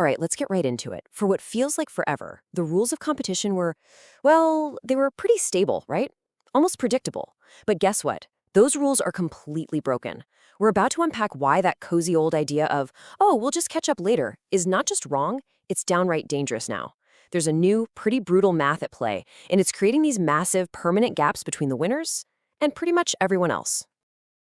All right, let's get right into it. For what feels like forever, the rules of competition were, well, they were pretty stable, right? Almost predictable. But guess what? Those rules are completely broken. We're about to unpack why that cozy old idea of, oh, we'll just catch up later, is not just wrong, it's downright dangerous now. There's a new, pretty brutal math at play, and it's creating these massive, permanent gaps between the winners and pretty much everyone else.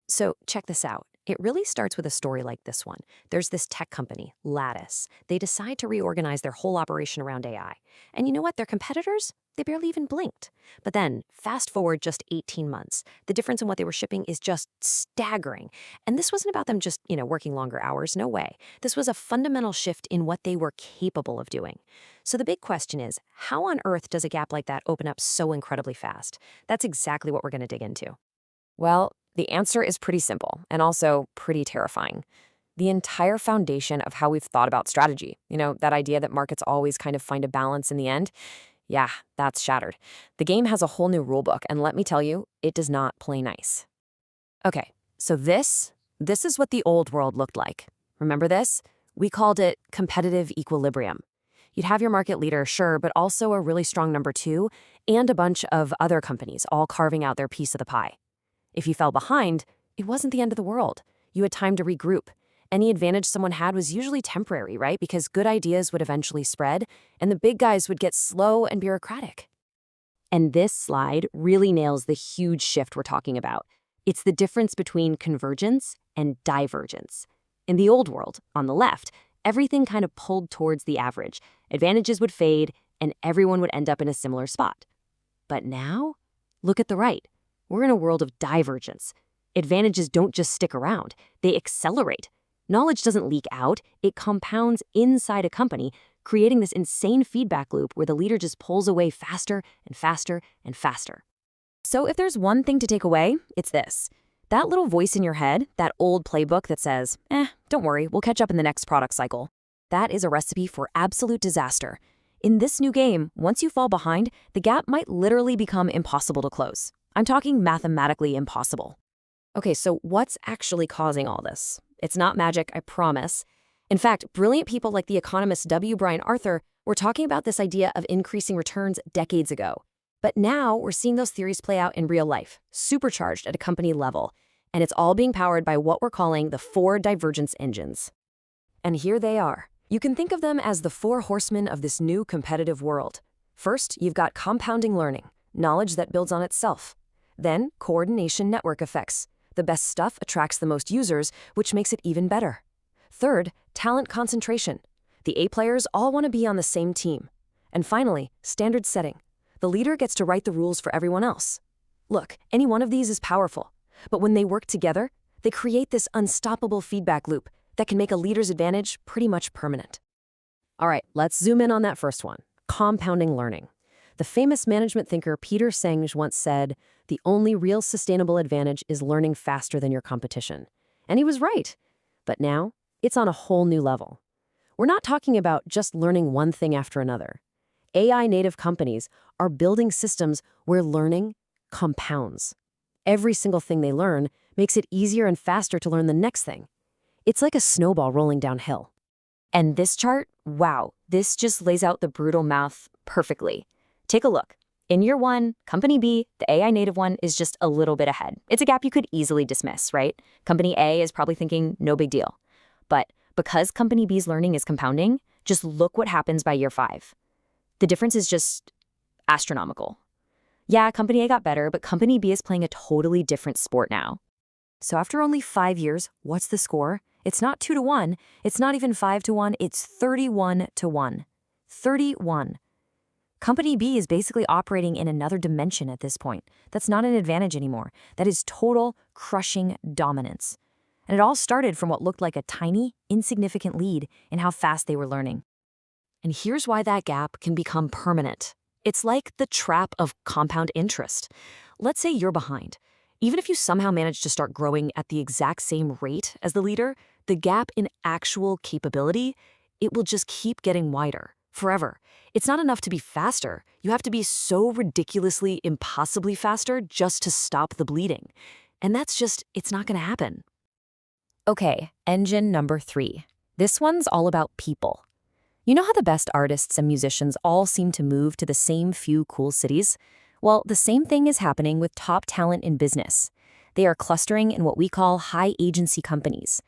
So check this out. It really starts with a story like this one. There's this tech company, Lattice. They decide to reorganize their whole operation around AI. And you know what? Their competitors? They barely even blinked. But then, fast forward just 18 months. The difference in what they were shipping is just staggering. And this wasn't about them just, working longer hours. No way. This was a fundamental shift in what they were capable of doing. So the big question is, how on earth does a gap like that open up so incredibly fast? That's exactly what we're going to dig into. Well, the answer is pretty simple and also pretty terrifying. The entire foundation of how we've thought about strategy, that idea that markets always kind of find a balance in the end, yeah, that's shattered. The game has a whole new rulebook, and let me tell you, it does not play nice. Okay, so this is what the old world looked like. Remember this? We called it competitive equilibrium. You'd have your market leader, sure, but also a really strong number two and a bunch of other companies all carving out their piece of the pie. If you fell behind, it wasn't the end of the world. You had time to regroup. Any advantage someone had was usually temporary, right? Because good ideas would eventually spread, and the big guys would get slow and bureaucratic. And this slide really nails the huge shift we're talking about. It's the difference between convergence and divergence. In the old world, on the left, everything kind of pulled towards the average. Advantages would fade, and everyone would end up in a similar spot. But now, look at the right. We're in a world of divergence. Advantages don't just stick around, they accelerate. Knowledge doesn't leak out, it compounds inside a company, creating this insane feedback loop where the leader just pulls away faster and faster and faster. So if there's one thing to take away, it's this. That little voice in your head, that old playbook that says, don't worry, we'll catch up in the next product cycle. That is a recipe for absolute disaster. In this new game, once you fall behind, the gap might literally become impossible to close. I'm talking mathematically impossible. Okay, so what's actually causing all this? It's not magic, I promise. In fact, brilliant people like the economist W. Brian Arthur were talking about this idea of increasing returns decades ago. But now we're seeing those theories play out in real life, supercharged at a company level. And it's all being powered by what we're calling the four divergence engines. And here they are. You can think of them as the four horsemen of this new competitive world. First, you've got compounding learning, knowledge that builds on itself. Then, coordination network effects. The best stuff attracts the most users, which makes it even better. Third, talent concentration. The A players all want to be on the same team. And finally, standard setting. The leader gets to write the rules for everyone else. Look, any one of these is powerful. But when they work together, they create this unstoppable feedback loop that can make a leader's advantage pretty much permanent. All right, let's zoom in on that first one, compounding learning. The famous management thinker Peter Senge once said, "The only real sustainable advantage is learning faster than your competition." And he was right. But now, it's on a whole new level. We're not talking about just learning one thing after another. AI-native companies are building systems where learning compounds. Every single thing they learn makes it easier and faster to learn the next thing. It's like a snowball rolling downhill. And this chart, wow, this just lays out the brutal math perfectly. Take a look. In year one, Company B, the AI native one, is just a little bit ahead. It's a gap you could easily dismiss, right? Company A is probably thinking, no big deal. But because Company B's learning is compounding, just look what happens by year 5. The difference is just astronomical. Yeah, Company A got better, but Company B is playing a totally different sport now. So after only 5 years, what's the score? It's not 2-1, it's not even 5-1, it's 31-1. 31. Company B is basically operating in another dimension at this point. That's not an advantage anymore. That is total, crushing dominance. And it all started from what looked like a tiny, insignificant lead in how fast they were learning. And here's why that gap can become permanent. It's like the trap of compound interest. Let's say you're behind. Even if you somehow manage to start growing at the exact same rate as the leader, the gap in actual capability, it will just keep getting wider. Forever. It's not enough to be faster. You have to be so ridiculously, impossibly faster just to stop the bleeding. And it's not going to happen. Okay, engine number 3. This one's all about people. You know how the best artists and musicians all seem to move to the same few cool cities? Well, the same thing is happening with top talent in business. They are clustering in what we call high agency companies.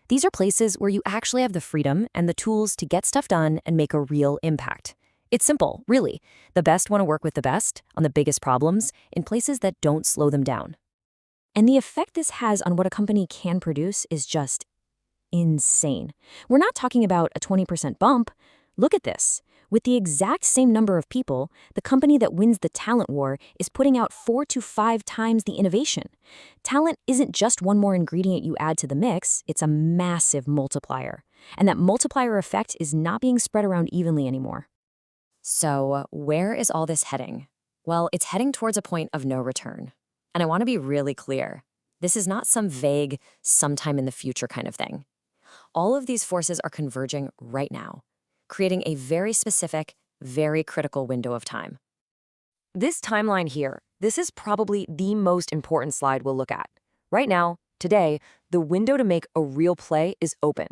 These are places where you actually have the freedom and the tools to get stuff done and make a real impact. It's simple, really. The best want to work with the best on the biggest problems in places that don't slow them down. And the effect this has on what a company can produce is just insane. We're not talking about a 20% bump. Look at this. With the exact same number of people, the company that wins the talent war is putting out 4 to 5 times the innovation. Talent isn't just one more ingredient you add to the mix, it's a massive multiplier. And that multiplier effect is not being spread around evenly anymore. So, where is all this heading? Well, it's heading towards a point of no return. And I want to be really clear. This is not some vague, sometime in the future kind of thing. All of these forces are converging right now, creating a very specific, very critical window of time. This timeline here, this is probably the most important slide we'll look at. Right now, today, the window to make a real play is open,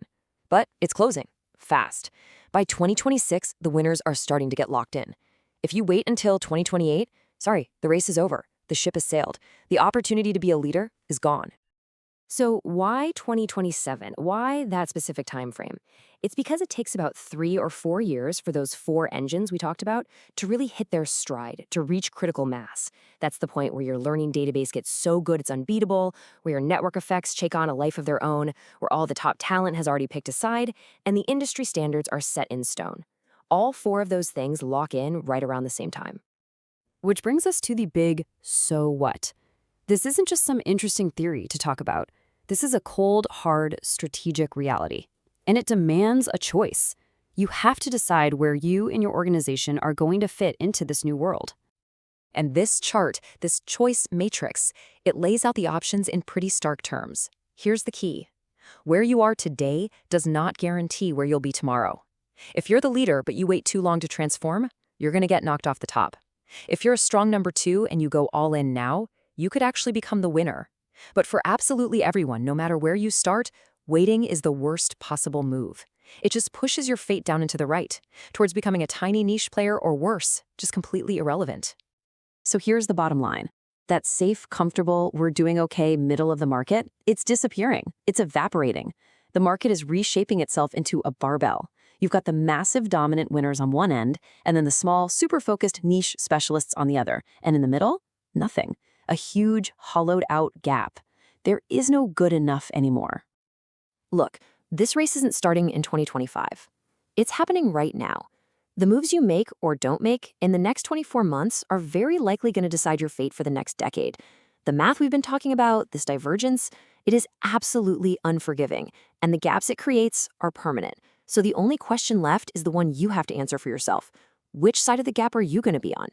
but it's closing, fast. By 2026, the winners are starting to get locked in. If you wait until 2028, sorry, the race is over. The ship has sailed. The opportunity to be a leader is gone. So why 2027? Why that specific time frame? It's because it takes about 3 or 4 years for those 4 engines we talked about to really hit their stride, to reach critical mass. That's the point where your learning database gets so good it's unbeatable, where your network effects take on a life of their own, where all the top talent has already picked a side, and the industry standards are set in stone. All 4 of those things lock in right around the same time. Which brings us to the big so what. This isn't just some interesting theory to talk about. This is a cold, hard, strategic reality. And it demands a choice. You have to decide where you and your organization are going to fit into this new world. And this chart, this choice matrix, it lays out the options in pretty stark terms. Here's the key. Where you are today does not guarantee where you'll be tomorrow. If you're the leader but you wait too long to transform, you're going to get knocked off the top. If you're a strong number 2 and you go all in now, you could actually become the winner. But for absolutely everyone, no matter where you start, waiting is the worst possible move. It just pushes your fate down into the right, towards becoming a tiny niche player or worse, just completely irrelevant. So here's the bottom line. That safe, comfortable, we're doing okay middle of the market, it's disappearing. It's evaporating. The market is reshaping itself into a barbell. You've got the massive dominant winners on one end, and then the small, super-focused niche specialists on the other. And in the middle, nothing. A huge, hollowed-out gap. There is no good enough anymore. Look, this race isn't starting in 2025. It's happening right now. The moves you make or don't make in the next 24 months are very likely going to decide your fate for the next decade. The math we've been talking about, this divergence, it is absolutely unforgiving, and the gaps it creates are permanent. So the only question left is the one you have to answer for yourself. Which side of the gap are you going to be on?